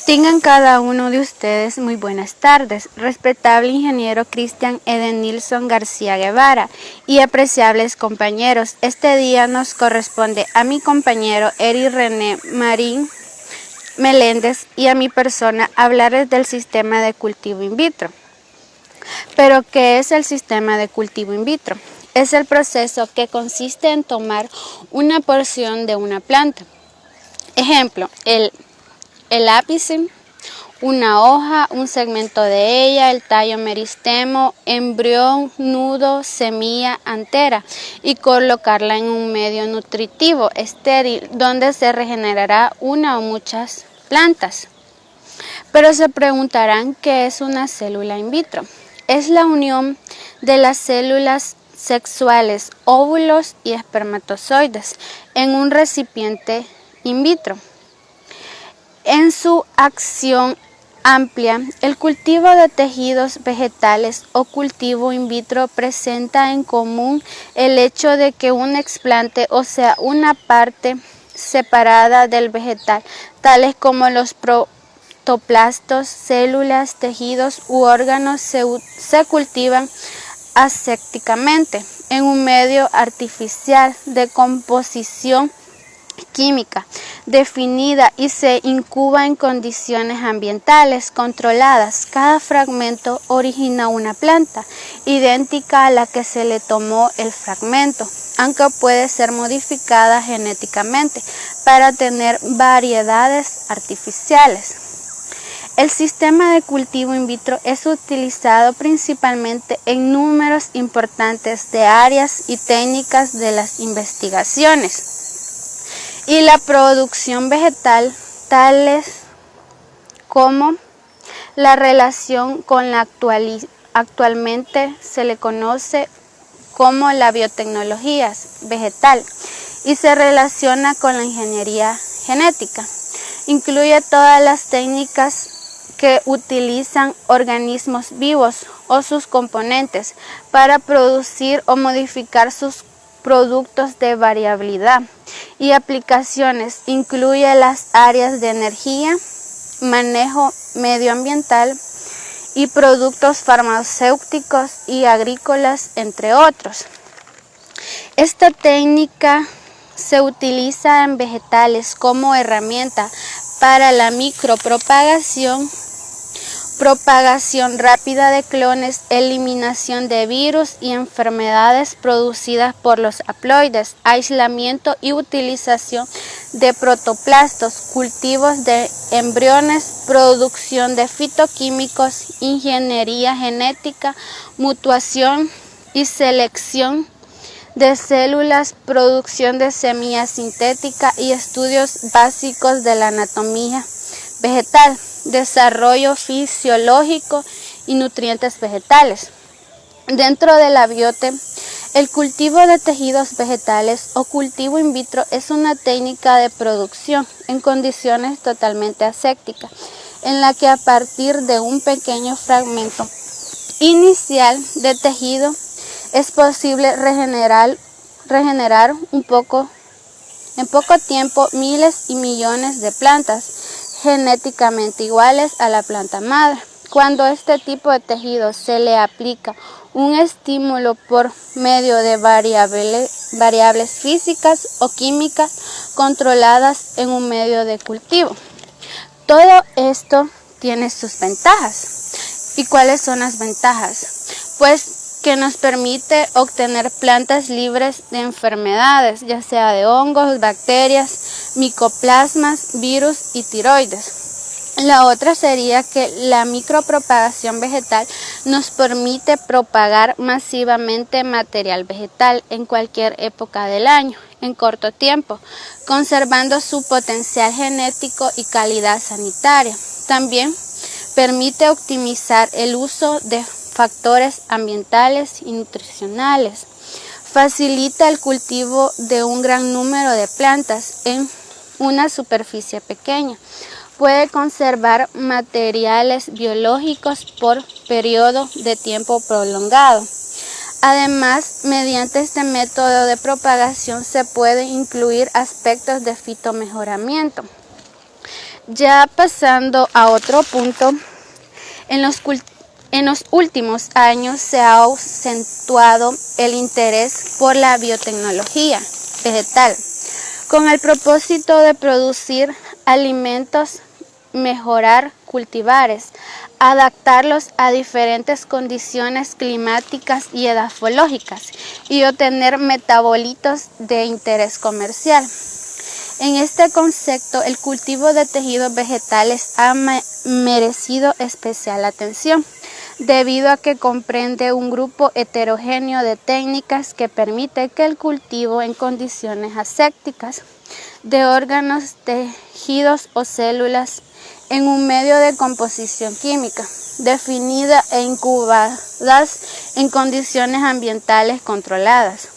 Tengan cada uno de ustedes muy buenas tardes, respetable ingeniero Cristian Edenilson García Guevara y apreciables compañeros. Este día nos corresponde a mi compañero Eri René Marín Meléndez y a mi persona hablarles del sistema de cultivo in vitro. Pero, ¿qué es el sistema de cultivo in vitro? Es el proceso que consiste en tomar una porción de una planta. Ejemplo, el ápice, una hoja, un segmento de ella, el tallo meristemo, embrión, nudo, semilla, antera y colocarla en un medio nutritivo estéril donde se regenerará una o muchas plantas. Pero se preguntarán ¿qué es una célula in vitro? Es la unión de las células sexuales, óvulos y espermatozoides en un recipiente in vitro. En su acción amplia, el cultivo de tejidos vegetales o cultivo in vitro presenta en común el hecho de que un explante, o sea, una parte separada del vegetal, tales como los protoplastos, células, tejidos u órganos, se cultivan asépticamente en un medio artificial de composición química definida y se incuba en condiciones ambientales controladas. Cada fragmento origina una planta idéntica a la que se le tomó el fragmento, aunque puede ser modificada genéticamente para tener variedades artificiales. El sistema de cultivo in vitro es utilizado principalmente en números importantes de áreas y técnicas de las investigaciones y la producción vegetal, tales como la relación con la actualmente se le conoce como la biotecnología vegetal y se relaciona con la ingeniería genética. Incluye todas las técnicas que utilizan organismos vivos o sus componentes para producir o modificar sus productos de variabilidad y aplicaciones. Incluye las áreas de energía, manejo medioambiental y productos farmacéuticos y agrícolas, entre otros. Esta técnica se utiliza en vegetales como herramienta para la micropropagación, propagación rápida de clones, eliminación de virus y enfermedades producidas por los haploides, aislamiento y utilización de protoplastos, cultivos de embriones, producción de fitoquímicos, ingeniería genética, mutación y selección de células, producción de semillas sintéticas y estudios básicos de la anatomía vegetal, desarrollo fisiológico y nutrientes vegetales. Dentro de la biote, el cultivo de tejidos vegetales o cultivo in vitro es una técnica de producción en condiciones totalmente asépticas, en la que a partir de un pequeño fragmento inicial de tejido es posible regenerar en poco tiempo miles y millones de plantas genéticamente iguales a la planta madre. Cuando a este tipo de tejido se le aplica un estímulo por medio de variables físicas o químicas controladas en un medio de cultivo. Todo esto tiene sus ventajas. ¿Y cuáles son las ventajas? Pues que nos permite obtener plantas libres de enfermedades, ya sea de hongos, bacterias, micoplasmas, virus y tiroides. La otra sería que la micropropagación vegetal nos permite propagar masivamente material vegetal en cualquier época del año, en corto tiempo, conservando su potencial genético y calidad sanitaria. También permite optimizar el uso de factores ambientales y nutricionales. Facilita el cultivo de un gran número de plantas en una superficie pequeña. Puede conservar materiales biológicos por periodo de tiempo prolongado. Además, mediante este método de propagación se pueden incluir aspectos de fitomejoramiento. Ya pasando a otro punto, en los últimos años se ha acentuado el interés por la biotecnología vegetal, con el propósito de producir alimentos, mejorar cultivares, adaptarlos a diferentes condiciones climáticas y edafológicas y obtener metabolitos de interés comercial. En este concepto, el cultivo de tejidos vegetales ha merecido especial atención, debido a que comprende un grupo heterogéneo de técnicas que permite que el cultivo en condiciones asépticas de órganos, tejidos o células en un medio de composición química definida e incubadas en condiciones ambientales controladas.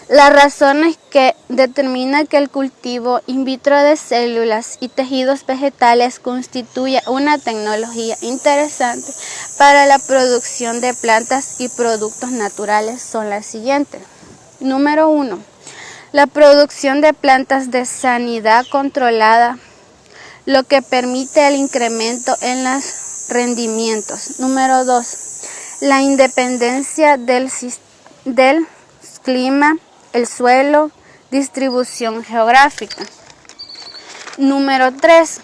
Las razones que determinan que el cultivo in vitro de células y tejidos vegetales constituye una tecnología interesante para la producción de plantas y productos naturales son las siguientes. Número 1. La producción de plantas de sanidad controlada, lo que permite el incremento en los rendimientos. Número 2. La independencia del clima, el suelo, distribución geográfica. Número 3.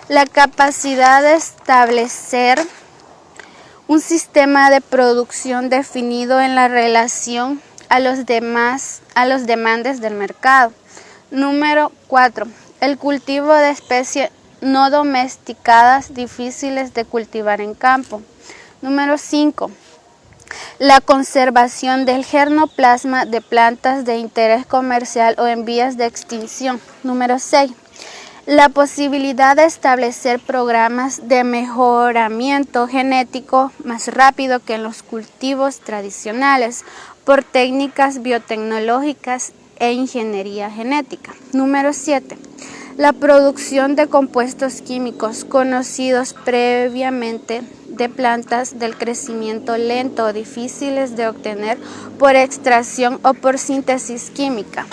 La capacidad de establecer un sistema de producción definido en la relación a los demandas del mercado. Número 4. El cultivo de especies no domesticadas difíciles de cultivar en campo. Número 5. La conservación del germoplasma de plantas de interés comercial o en vías de extinción. Número 6. La posibilidad de establecer programas de mejoramiento genético más rápido que en los cultivos tradicionales por técnicas biotecnológicas e ingeniería genética. Número 7. La producción de compuestos químicos conocidos previamente de plantas del crecimiento lento o difíciles de obtener por extracción o por síntesis química.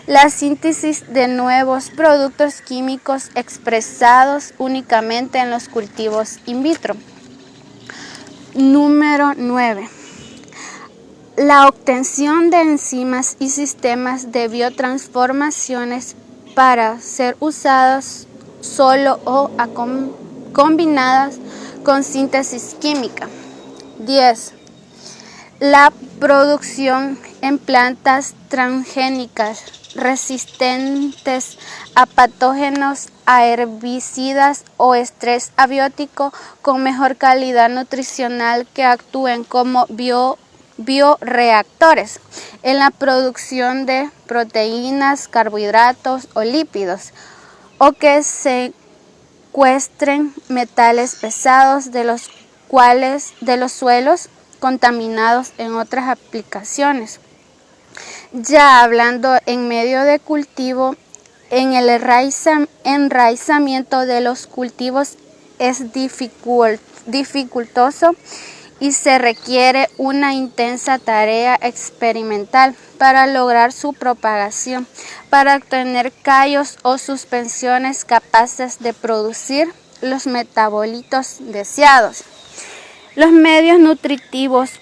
La síntesis de nuevos productos químicos expresados únicamente en los cultivos in vitro. Número 9. La obtención de enzimas y sistemas de biotransformaciones para ser usadas solo o combinadas con síntesis química. 10. La producción en plantas transgénicas resistentes a patógenos, a herbicidas o estrés abiótico con mejor calidad nutricional que actúen como bioreactores en la producción de proteínas, carbohidratos o lípidos, o que secuestren metales pesados de los suelos contaminados en otras aplicaciones. Ya hablando en medio de cultivo, en el enraizamiento de los cultivos es dificultoso y se requiere una intensa tarea experimental para lograr su propagación, para obtener callos o suspensiones capaces de producir los metabolitos deseados. Los medios nutritivos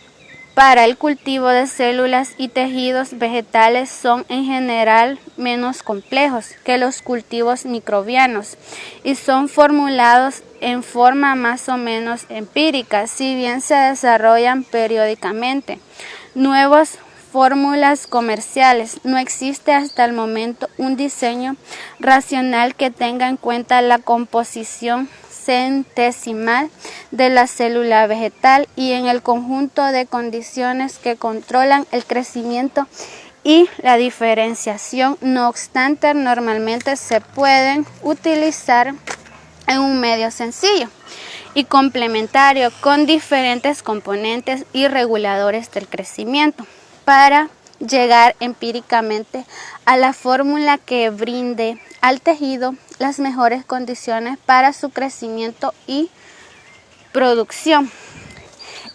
para el cultivo de células y tejidos vegetales son en general menos complejos que los cultivos microbianos y son formulados en forma más o menos empírica, si bien se desarrollan periódicamente nuevas fórmulas comerciales. No existe hasta el momento un diseño racional que tenga en cuenta la composición centesimal de la célula vegetal y en el conjunto de condiciones que controlan el crecimiento y la diferenciación. No obstante, normalmente se pueden utilizar en un medio sencillo y complementario con diferentes componentes y reguladores del crecimiento para llegar empíricamente a la fórmula que brinde al tejido las mejores condiciones para su crecimiento y producción.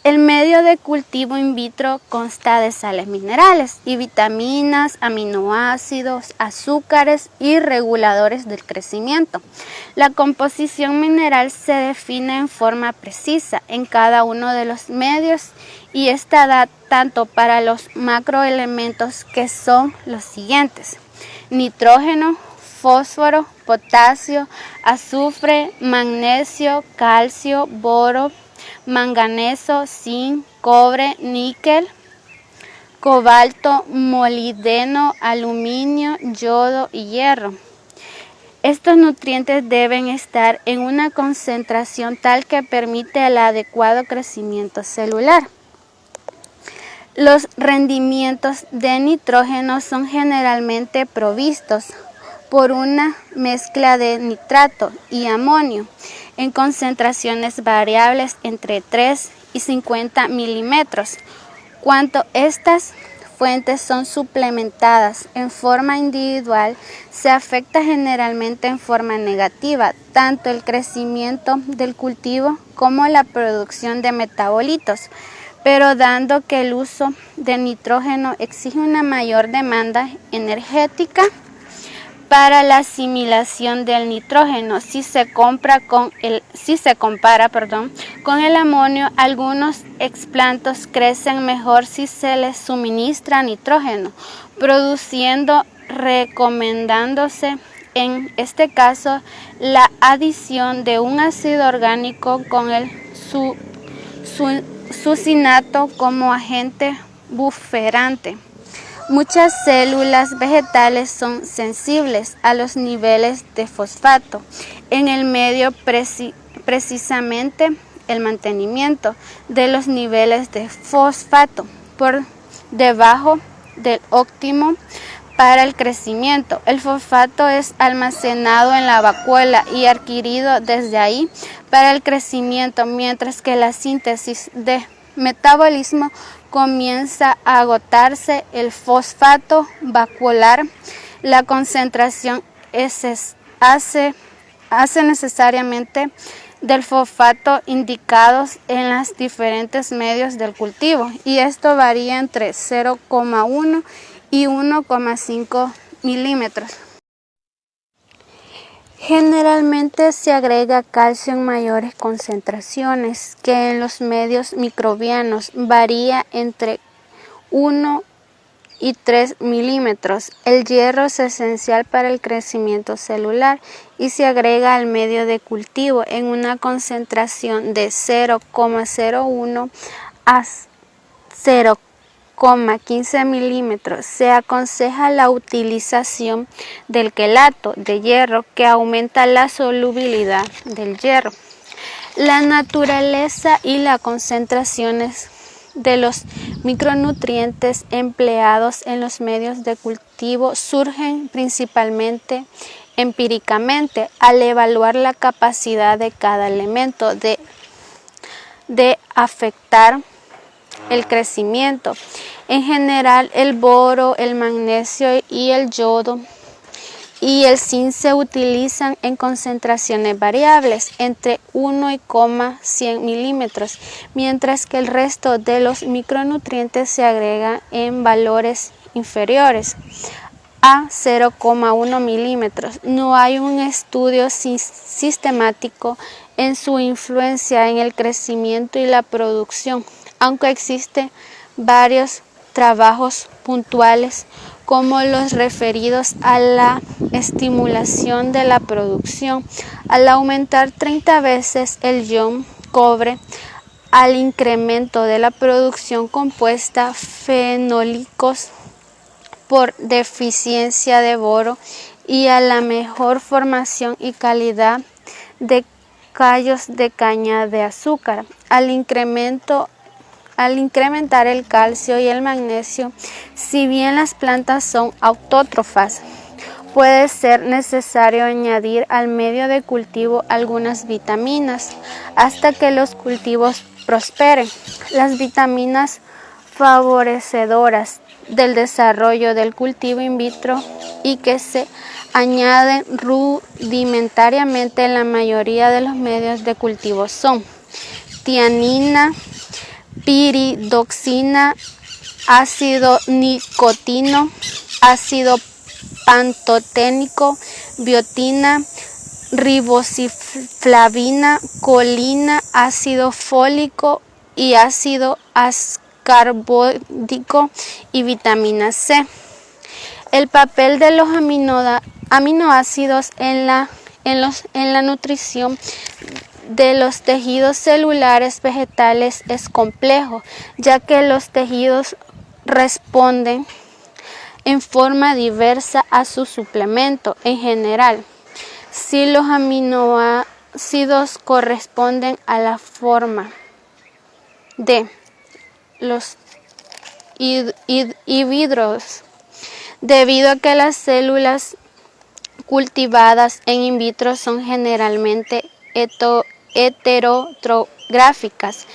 El medio de cultivo in vitro consta de sales minerales y vitaminas, aminoácidos, azúcares y reguladores del crecimiento. La composición mineral se define en forma precisa en cada uno de los medios y esta da tanto para los macroelementos que son los siguientes: nitrógeno, fósforo, potasio, azufre, magnesio, calcio, boro, manganeso, zinc, cobre, níquel, cobalto, molibdeno, aluminio, yodo y hierro. Estos nutrientes deben estar en una concentración tal que permite el adecuado crecimiento celular. Los rendimientos de nitrógeno son generalmente provistos por una mezcla de nitrato y amonio en concentraciones variables entre 3 y 50 milímetros. Cuando estas fuentes son suplementadas en forma individual, se afecta generalmente en forma negativa tanto el crecimiento del cultivo como la producción de metabolitos, pero dando que el uso de nitrógeno exige una mayor demanda energética para la asimilación del nitrógeno. Si se compara con el amonio, algunos explantos crecen mejor si se les suministra nitrógeno, recomendándose en este caso la adición de un ácido orgánico con el succinato como agente bufferante. Muchas células vegetales son sensibles a los niveles de fosfato en el medio, precisamente el mantenimiento de los niveles de fosfato por debajo del óptimo para el crecimiento. El fosfato es almacenado en la vacuola y adquirido desde ahí para el crecimiento, mientras que la síntesis de metabolismo comienza a agotarse el fosfato vacuolar. La concentración hace necesariamente del fosfato indicados en los diferentes medios del cultivo, y esto varía entre 0,1 y 1,5 milímetros. Generalmente se agrega calcio en mayores concentraciones que en los medios microbianos, varía entre 1 y 3 milímetros. El hierro es esencial para el crecimiento celular y se agrega al medio de cultivo en una concentración de 0,01 a 0,15 milímetros. Se aconseja la utilización del quelato de hierro, que aumenta la solubilidad del hierro. La naturaleza y las concentraciones de los micronutrientes empleados en los medios de cultivo surgen principalmente empíricamente al evaluar la capacidad de cada elemento de afectar el crecimiento. En general, el boro, el magnesio y el yodo y el zinc se utilizan en concentraciones variables entre 1,100 milímetros, mientras que el resto de los micronutrientes se agregan en valores inferiores a 0,1 milímetros. No hay un estudio sistemático en su influencia en el crecimiento y la producción, aunque existen varios trabajos puntuales como los referidos a la estimulación de la producción al aumentar 30 veces el ion cobre, al incremento de la producción compuesta fenólicos por deficiencia de boro y a la mejor formación y calidad de callos de caña de azúcar. Al incrementar el calcio y el magnesio, si bien las plantas son autótrofas, puede ser necesario añadir al medio de cultivo algunas vitaminas hasta que los cultivos prosperen. Las vitaminas favorecedoras del desarrollo del cultivo in vitro y que se añaden rudimentariamente en la mayoría de los medios de cultivo son tiamina, piridoxina, ácido nicotino, ácido pantoténico, biotina, ribosiflavina, colina, ácido fólico y ácido ascarbódico y vitamina C. El papel de los aminoácidos en la nutrición de los tejidos celulares vegetales es complejo, ya que los tejidos responden en forma diversa a su suplemento. En general, si los aminoácidos corresponden a la forma de los híbridos, debido a que las células cultivadas en in vitro son generalmente heterotróficas.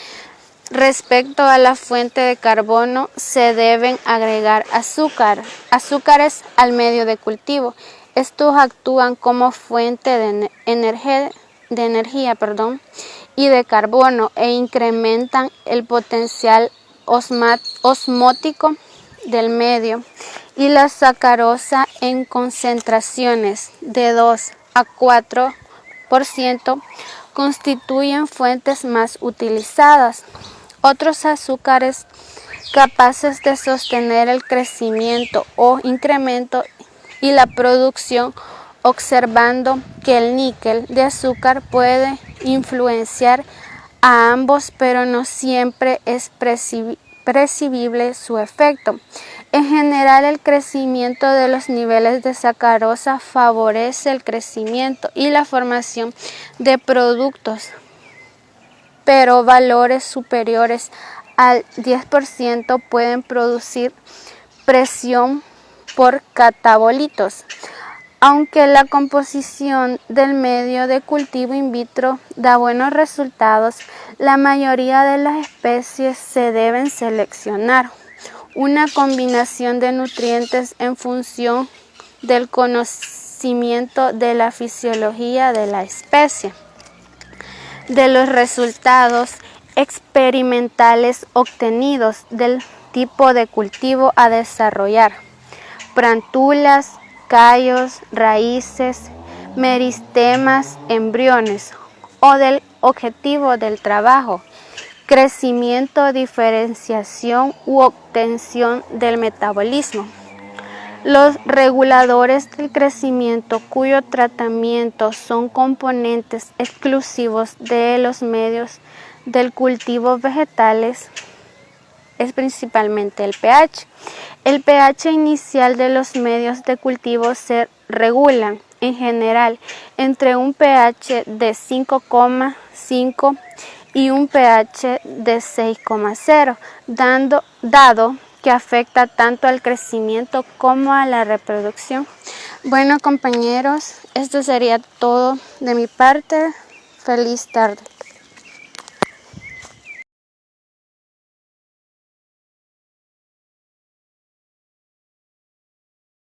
Respecto a la fuente de carbono, se deben agregar azúcares al medio de cultivo. Estos actúan como fuente de energía y de carbono e incrementan el potencial osmótico del medio, y la sacarosa en concentraciones de 2 a 4% constituyen fuentes más utilizadas. Otros azúcares capaces de sostener el crecimiento o incremento y la producción, observando que el níquel de azúcar puede influenciar a ambos, pero no siempre es percibible su efecto. En general, el crecimiento de los niveles de sacarosa favorece el crecimiento y la formación de productos, pero valores superiores al 10% pueden producir presión por catabolitos. Aunque la composición del medio de cultivo in vitro da buenos resultados, la mayoría de las especies se deben seleccionar una combinación de nutrientes en función del conocimiento de la fisiología de la especie, de los resultados experimentales obtenidos, del tipo de cultivo a desarrollar, plántulas, callos, raíces, meristemas, embriones, o del objetivo del trabajo, crecimiento, diferenciación u obtención del metabolismo. Los reguladores del crecimiento, cuyo tratamiento son componentes exclusivos de los medios del cultivo vegetales, es principalmente el pH. El pH inicial de los medios de cultivo se regulan, en general, entre un pH de 5,5 y un pH de 6,0, dado que afecta tanto al crecimiento como a la reproducción. Bueno, compañeros, esto sería todo de mi parte. Feliz tarde.